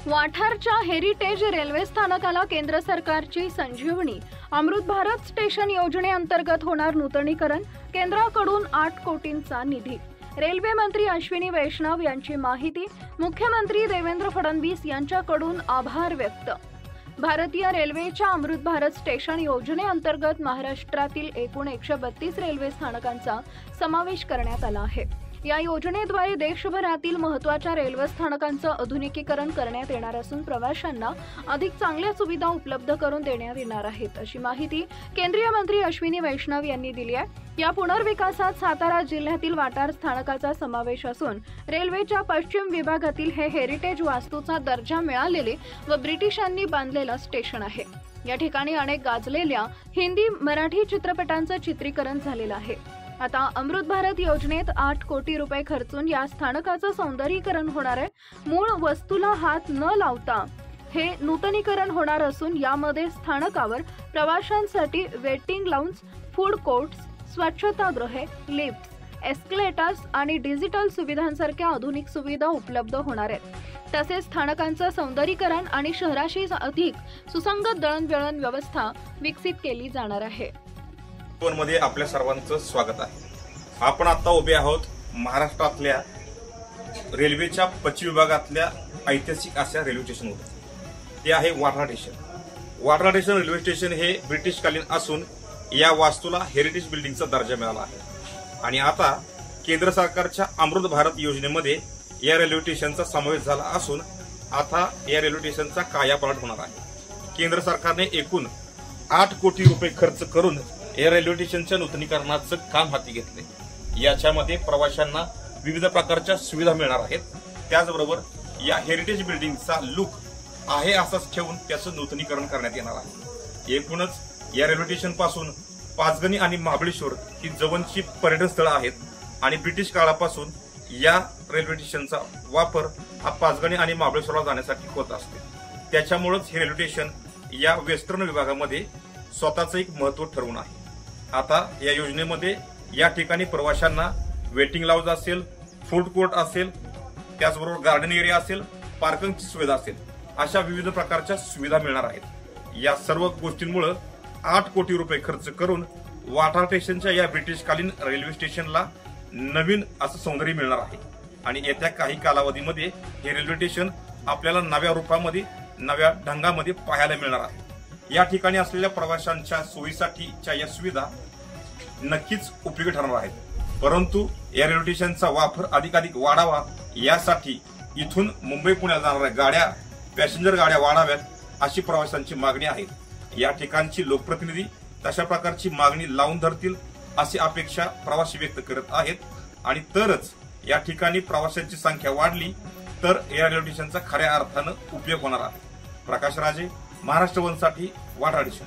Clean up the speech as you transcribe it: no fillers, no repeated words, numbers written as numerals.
वाठारच्या heritage railway स्थानकाला केंद्र सरकारची संजीवनी। अमृत भारत स्टेशन योजनेअंतर्गत होणार नूतनीकरण। केंद्राकडून 8 कोटींचा निधी। रेल्वे मंत्री अश्विनी वैष्णव यांची माहिती। मुख्यमंत्री देवेंद्र फडणवीस यांच्याकडून आभार व्यक्त। भारतीय रेल्वेच्या अमृत भारत स्टेशन योजनेअंतर्गत महाराष्ट्रातील एकूण 132 रेल्वे स्थानकांचा समावेश करण्यात आला आहे। या योजनेद्वारे देशभरातील महत्त्वाच्या रेल्वे स्थानकांचं आधुनिकीकरण करण्यात येणार असून प्रवाशांना अधिक चांगल्या सुविधा उपलब्ध करून देण्यात येणार आहेत, अशी माहिती केंद्रीय मंत्री अश्विनी वैष्णव यांनी दिली आहे। या पुनर्विकासात सातारा जिल्ह्यातील वाठार स्थानकाचा समावेश असून रेल्वेच्या पश्चिम विभागातील हे हेरिटेज वास्तूचा दर्जा मिळालेले व ब्रिटिशांनी बांधलेलं स्टेशन आहे। या ठिकाणी अनेक गाजलेल्या हिंदी मराठी चित्रपटांचं चित्रीकरण झालेलं आहे। आता अमृत भारत योजनेत 8 कोटी रुपये खर्चून या स्थानकाचं सौंदर्यीकरण होणार आहे। मूळ वस्तूला हात न लावता हे नूतनीकरण होणार असून यामध्ये स्थानकावर प्रवाशांसाठी वेटिंग लाउंज, फूड कोर्ट्स, स्वच्छतागृहे, लिफ्ट्स, एस्केलेटर्स आणि डिजिटल सुविधांसारख्या आधुनिक सुविधा उपलब्ध होणार आहेत। तसेच स्थानकांचं सौंदर्यीकरण आणि शहराशी अधिक सुसंगत दळणवळण व्यवस्था विकसित केली जाणार आहे। मध्ये आपल्या सर्वांचं स्वागत आहे। आपण आता उभे आहोत महाराष्ट्रातल्या रेल्वेच्या पश्चिम विभागातल्या ऐतिहासिक अशा रेल्वे स्टेशनवर। ते आहे वाठार स्टेशन। वाठार स्टेशन रेल्वे स्टेशन हे ब्रिटिशकालीन असून या वास्तूला हेरिटेज बिल्डिंगचा दर्जा मिळाला आहे आणि आता केंद्र सरकारच्या अमृत भारत योजनेमध्ये या रेल्वे स्टेशनचा समावेश झाला असून आता या रेल्वे स्टेशनचा कायापालट होणार आहे। केंद्र सरकारने एकूण 8 कोटी रुपये खर्च करून या रेल्वे स्टेशनच्या नूतनीकरणाचं काम हाती घेतले। याच्यामध्ये प्रवाशांना विविध प्रकारच्या सुविधा मिळणार आहेत। त्याचबरोबर या हेरिटेज बिल्डिंगचा लुक आहे असाच ठेवून त्याचं नूतनीकरण करण्यात येणार आहे। एकूणच या रेल्वे स्टेशन पासून पाचगणी आणि महाबळेश्वर ही जवळची पर्यटन स्थळं आहेत आणि ब्रिटिश काळापासून या रेल्वे स्टेशनचा वापर हा पाचगणी आणि महाबळेश्वरला जाण्यासाठी होत असते। त्याच्यामुळेच हे रेल्वे स्टेशन या वेस्टर्न विभागामध्ये स्वतःचं एक महत्त्व ठरवून आहे। आता या योजनेमध्ये या ठिकाणी प्रवाशांना वेटिंग लाउंज असेल, फूड कोर्ट असेल, त्याचबरोबर गार्डन एरिया असेल, पार्किंगची सुविधा असेल, अशा विविध प्रकारच्या सुविधा मिळणार आहेत। या सर्व गोष्टींमुळे 8 कोटी रुपये खर्च करून वाठार स्टेशनच्या या ब्रिटिशकालीन रेल्वे स्टेशनला नवीन असं सौंदर्य मिळणार आहे आणि येत्या काही कालावधीमध्ये हे रेल्वे स्टेशन आपल्याला नव्या रूपामध्ये, नव्या ढंगामध्ये पाहायला मिळणार आहे। या ठिकाणी असलेल्या प्रवाशांच्या सोयीसाठीच्या या सुविधा नक्कीच उपयोगी ठरणार आहेत, परंतु या रेल्वे स्टेशनचा वापर अधिकाधिक वाढावा यासाठी इथून मुंबई पुण्याला जाणाऱ्या गाड्या, पॅसेंजर गाड्या वाढाव्यात अशी प्रवाशांची मागणी आहे। या ठिकाणची लोकप्रतिनिधी तशा प्रकारची मागणी लावून धरतील अशी अपेक्षा प्रवासी व्यक्त करत आहेत आणि तरच या ठिकाणी प्रवाशांची संख्या वाढली तर या रेल्वे स्टेशनचा खऱ्या अर्थानं उपयोग होणार आहे। प्रकाश राजे, महाराष्ट्र वनसाठी वाठार स्टेशन।